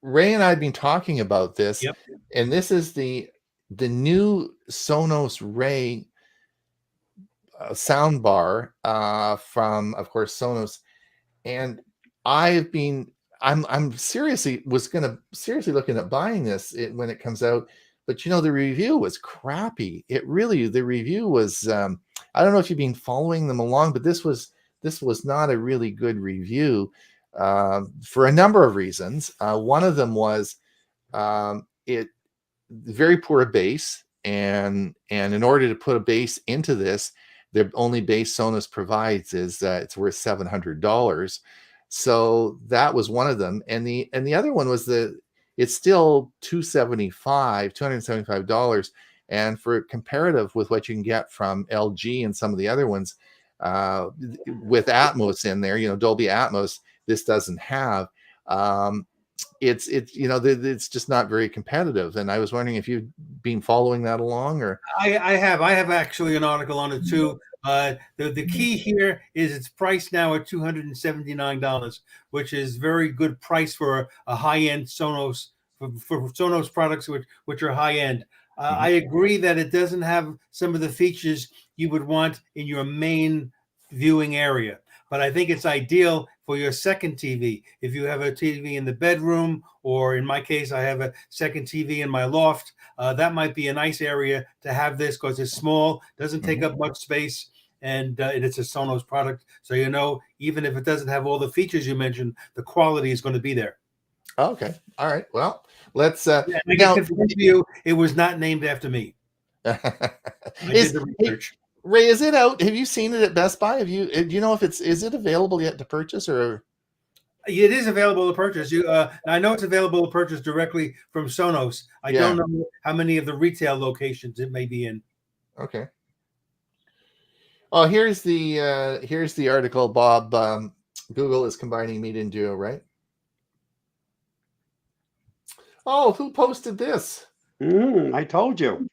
Ray and I have been talking about this. Yep. And this is the new Sonos Ray sound bar from, of course, Sonos. And I'm seriously looking at buying this when it comes out, but the review was crappy. The review was I don't know if you've been following them along, but this was not a really good review for a number of reasons. One of them was it very poor bass, and in order to put a bass into this, the only bass Sonos provides is it's worth $700. So that was one of them, and the other one was it's still $275, and for comparative with what you can get from LG and some of the other ones with Atmos in there, Dolby Atmos, this doesn't have. It's just not very competitive. And I was wondering if you've been following that along, or I have actually an article on it too. The key here is it's priced now at $279, which is very good price for a high-end Sonos, for Sonos products which are high-end. I agree that it doesn't have some of the features you would want in your main viewing area, but I think it's ideal for your second TV. If you have a TV in the bedroom, or in my case, I have a second TV in my loft, that might be a nice area to have this because it's small, doesn't take up much space, and it's a Sonos product. So, even if it doesn't have all the features you mentioned, the quality is going to be there. Okay. All right. Well, let's I can confirm to you, it was not named after me. I did the research. Ray, is it out? Have you seen it at Best Buy? Do you know if is it available yet to purchase, or? It is available to purchase. I know it's available to purchase directly from Sonos. I don't know how many of the retail locations it may be in. Okay. Oh, here's the article, Bob. Google is combining Meet and Duo, right? Oh, who posted this? I told you.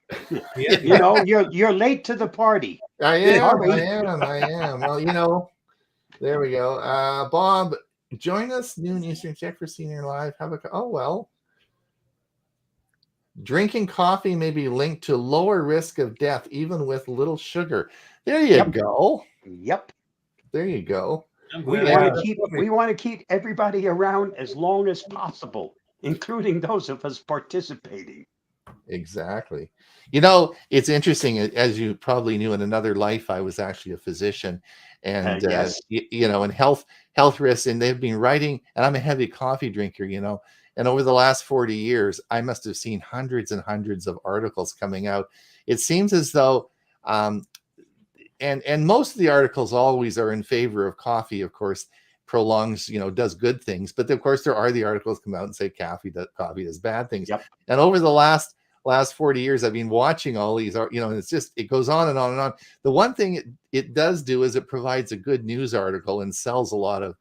You're late to the party. I am. Well, there we go. Bob, join us noon Eastern. Check for Senior Live. Drinking coffee may be linked to lower risk of death, even with little sugar. There you go. Yep. There you go. We want to keep everybody around as long as possible, including those of us participating. Exactly. You know, it's interesting. As you probably knew, in another life, I was actually a physician, and Yes. you know, and health risks. And they've been writing. And I'm a heavy coffee drinker. You know, and over the last 40 years, I must have seen hundreds and hundreds of articles coming out. It seems as though, um, and most of the articles always are in favor of coffee. Of course, prolongs, you know, does good things. But of course, there are the articles come out and say coffee does bad things. Yep. And over the last 40 years, I've been watching all these, you know, and it's just, it goes on and on and on. The one thing it does do is it provides a good news article and sells a lot of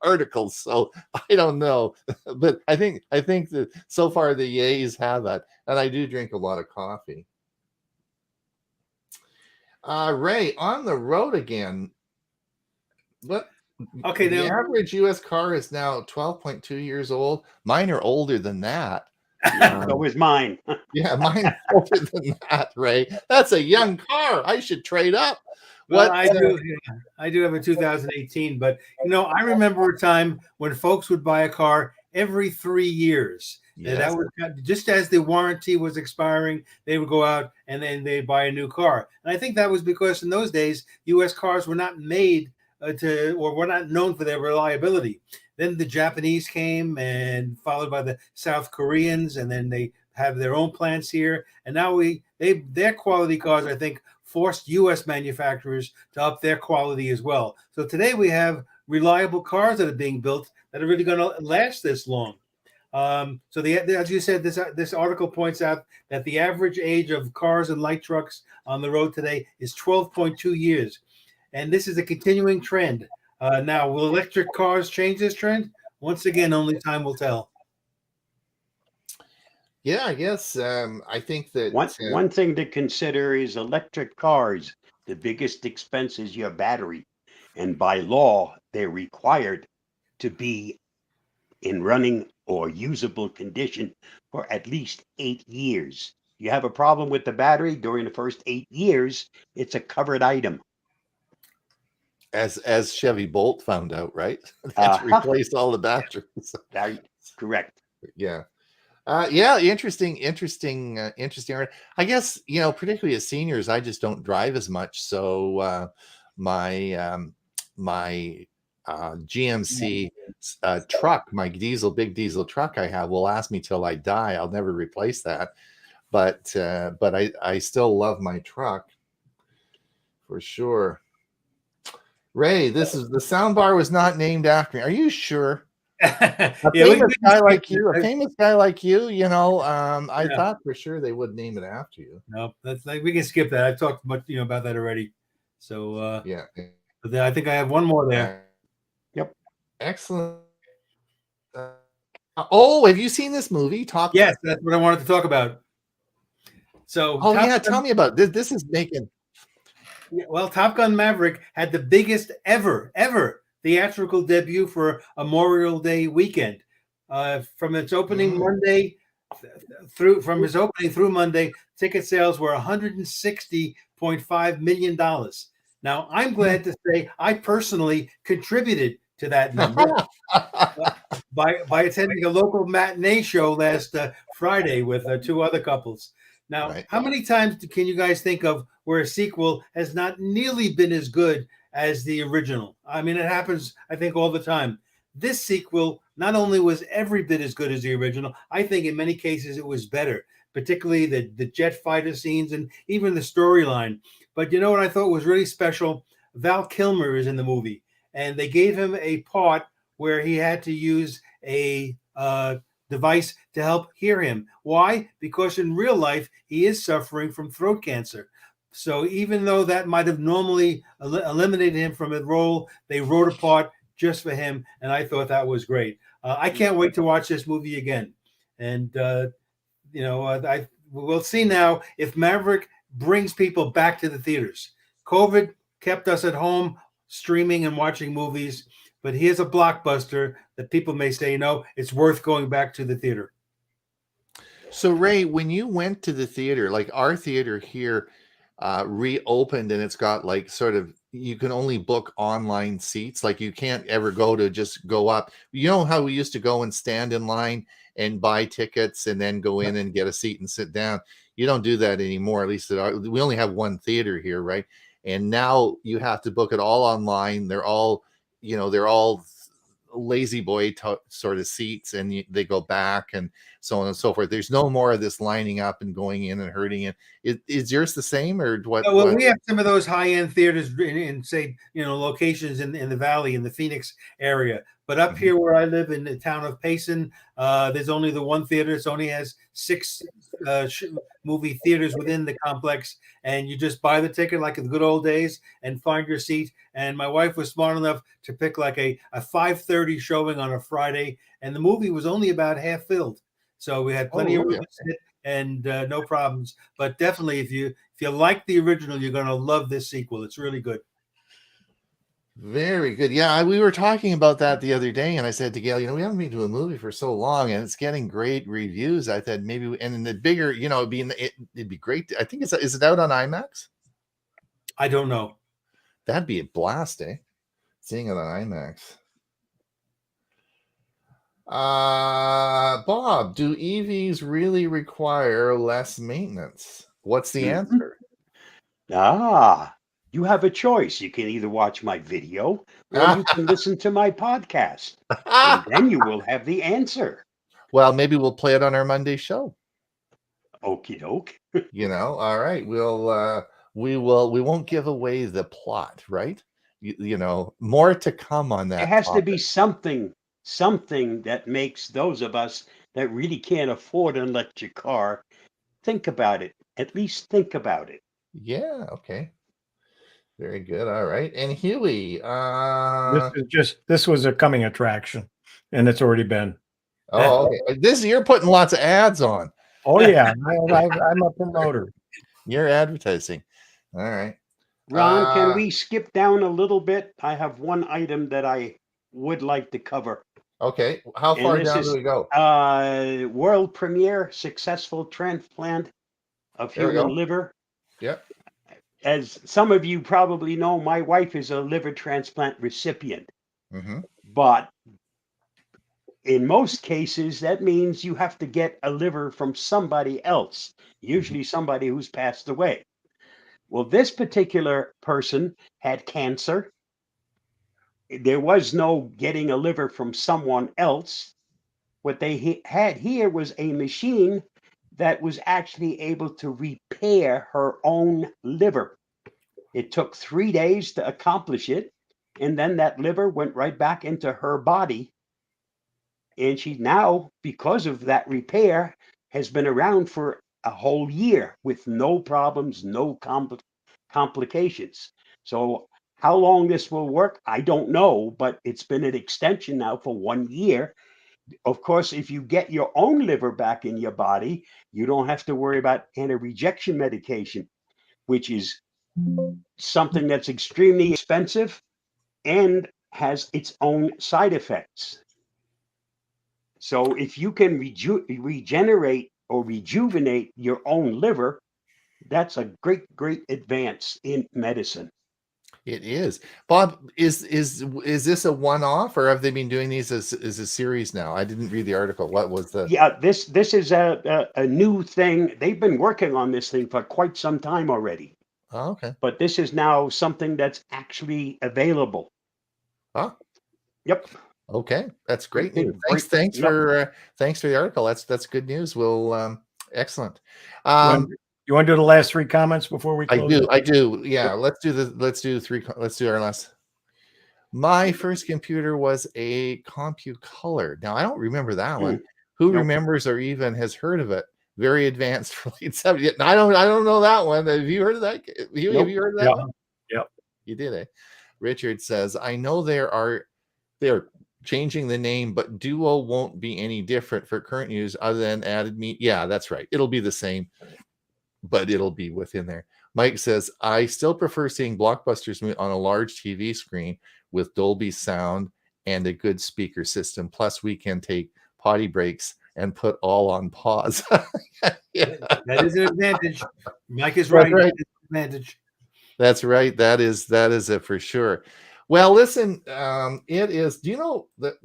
articles. So I don't know, but I think that so far the yays have it, and I do drink a lot of coffee. Ray, on the road again. What? Okay, The now average U.S. car is now 12.2 years old. Mine are older than that. So was mine. Yeah, mine are older than that, Ray. That's a young car. I should trade up. well, What? I do have a 2018, but you know, I remember a time when folks would buy a car every 3 years. And that Yes. was just as the warranty was expiring, they would go out and then they buy a new car. And I think that was because in those days, U.S. cars were not made or were not known for their reliability. Then the Japanese came, and followed by the South Koreans, and then they have their own plants here. And now their quality cars, I think, forced U.S. manufacturers to up their quality as well. So today we have reliable cars that are being built that are really going to last this long. So as you said, this article points out that the average age of cars and light trucks on the road today is 12.2 years. And this is a continuing trend. Now, will electric cars change this trend? Once again, only time will tell. Yeah, I guess I think that One thing to consider is electric cars. The biggest expense is your battery. And by law, they're required to be in running or usable condition for at least 8 years. You have a problem with the battery during the first 8 years, it's a covered item. as Chevy Bolt found out, right? They had to Uh-huh. replace all the batteries. Correct. Yeah. Yeah, interesting. I guess, you know, particularly as seniors, I just don't drive as much. So my GMC truck, my big diesel truck I have, will last me till I die. I'll never replace that. But I still love my truck for sure. Ray, the soundbar was not named after me. Are you sure? A famous guy like you, you know, I thought for sure they would name it after you. No, that's like we can skip that. I've talked much, about that already. So Yeah. but then I think I have one more there. Yep. Excellent. Oh, have you seen this movie? Top Gun? Yes, that's what I wanted to talk about. So Oh, Top yeah. Gun- Tell me about this. This is making. Well, Top Gun Maverick had the biggest ever theatrical debut for a Memorial Day weekend. From its opening Monday through Monday, ticket sales were $160.5 million. Now, I'm glad to say I personally contributed to that number by attending a local matinee show last Friday with 2 other couples. Now, Right. How many times can you guys think of where a sequel has not nearly been as good as the original? I mean, it happens, I think, all the time. This sequel not only was every bit as good as the original, I think in many cases it was better, particularly the jet fighter scenes and even the storyline. But you know what I thought was really special? Val Kilmer is in the movie, and they gave him a part where he had to use a device to help hear him. Why? Because in real life, he is suffering from throat cancer. So even though that might have normally eliminated him from the role, they wrote a part just for him, and I thought that was great. I can't wait to watch this movie again. And, we'll see now if Maverick brings people back to the theaters. COVID kept us at home streaming and watching movies, but here's a blockbuster that people may say, no, it's worth going back to the theater. So, Ray, when you went to the theater, like our theater here, reopened, and it's got like sort of, you can only book online seats. Like you can't ever go to just go up. You know how we used to go and stand in line and buy tickets and then go in and get a seat and sit down. You don't do that anymore. At least we only have one theater here, right? And now you have to book it all online. They're all, they're all lazy boy sort of seats, and they go back and so on and so forth. There's no more of this lining up and going in and hurting it. Is yours the same, or what? Well, we have some of those high-end theaters in say, locations in the valley, in the Phoenix area. But up here where I live in the town of Payson, there's only the one theater. It only has 6 movie theaters within the complex, and you just buy the ticket like in the good old days and find your seat. And my wife was smart enough to pick like a 5:30 showing on a Friday, and the movie was only about half filled. So we had plenty of room to sit and no problems. But definitely, if you like the original, you're going to love this sequel. It's really good. Very good. Yeah, we were talking about that the other day, and I said to Gail, we haven't been to a movie for so long, and it's getting great reviews. I thought maybe, and in the bigger, it'd be great. I think is it out on IMAX? I don't know. That'd be a blast, eh? Seeing it on IMAX. Bob, do EVs really require less maintenance? What's the answer? You have a choice. You can either watch my video or you can listen to my podcast. And then you will have the answer. Well, maybe we'll play it on our Monday show. Okie doke. All right. We won't give away the plot, right? More to come on that. It has to be something that makes those of us that really can't afford an electric car think about it. At least think about it. Yeah. Okay. Very good. All right. And Huey, this was a coming attraction, and it's already been. Oh, okay. You're putting lots of ads on. Oh yeah, I'm a promoter. You're advertising. All right. Ron, can we skip down a little bit? I have one item that I would like to cover. Okay. How far down do we go? World premiere, successful transplant of human liver. Yep. As some of you probably know, my wife is a liver transplant recipient. Mm-hmm. But in most cases, that means you have to get a liver from somebody else, usually somebody who's passed away. Well, this particular person had cancer. There was no getting a liver from someone else. What they had here was a machine that was actually able to repair her own liver. It took 3 days to accomplish it. And then that liver went right back into her body. And she now, because of that repair, has been around for a whole year with no problems, no complications. So how long this will work, I don't know, but it's been an extension now for 1 year. Of course, if you get your own liver back in your body, you don't have to worry about anti-rejection medication, which is something that's extremely expensive and has its own side effects. So if you can regenerate or rejuvenate your own liver, that's a great, great advance in medicine. It is. Bob, is this a one-off, or have they been doing these as a series now? I didn't read the article. What was the? Yeah, this is a new thing. They've been working on this thing for quite some time already. Oh, okay. But this is now something that's actually available. Huh? Yep. Okay, that's great news. Great. Thanks for the article. That's good news. We'll excellent. You want to do the last 3 comments before we close? I do. Yeah, let's do our last. My first computer was a CompuColor. Now I don't remember that one. Who remembers or even has heard of it? Very advanced for late 70s. I don't know that one. Have you heard of that? Have you heard of that one? Yep. You did, eh? Richard says, I know they're changing the name, but Duo won't be any different for current use other than added meat. Yeah, that's right. It'll be the same, but it'll be within there. Mike says, I still prefer seeing blockbusters on a large TV screen with Dolby sound and a good speaker system. Plus, we can take potty breaks and put all on pause. Yeah. That is an advantage. Mike is right. advantage. That's right. That is it for sure. Well, listen, it is. Do you know that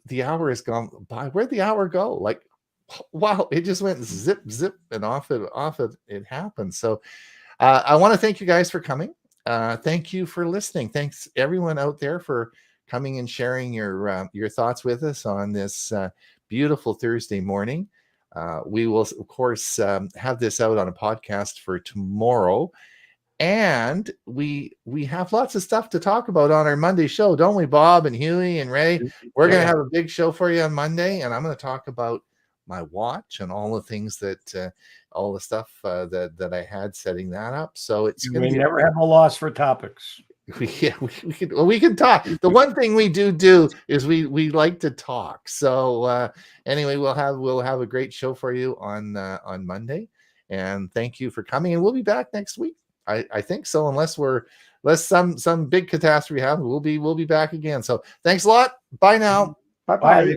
the hour has gone by? Where'd the hour go? Like, wow, it just went zip, zip, and off it happened. So I want to thank you guys for coming. Thank you for listening. Thanks everyone out there for coming and sharing your thoughts with us on this beautiful Thursday morning. We will, of course, have this out on a podcast for tomorrow. And we have lots of stuff to talk about on our Monday show, don't we, Bob and Huey and Ray? We're going to have a big show for you on Monday, and I'm going to talk about my watch and all the things that all the stuff that I had setting that up. So it's going to be never have a loss for topics. we can talk. The one thing we do is we like to talk. So anyway, we'll have a great show for you on Monday, and thank you for coming, and we'll be back next week. I think so, unless some big catastrophe happens, we'll be back again. So thanks a lot. Bye now. Bye-bye.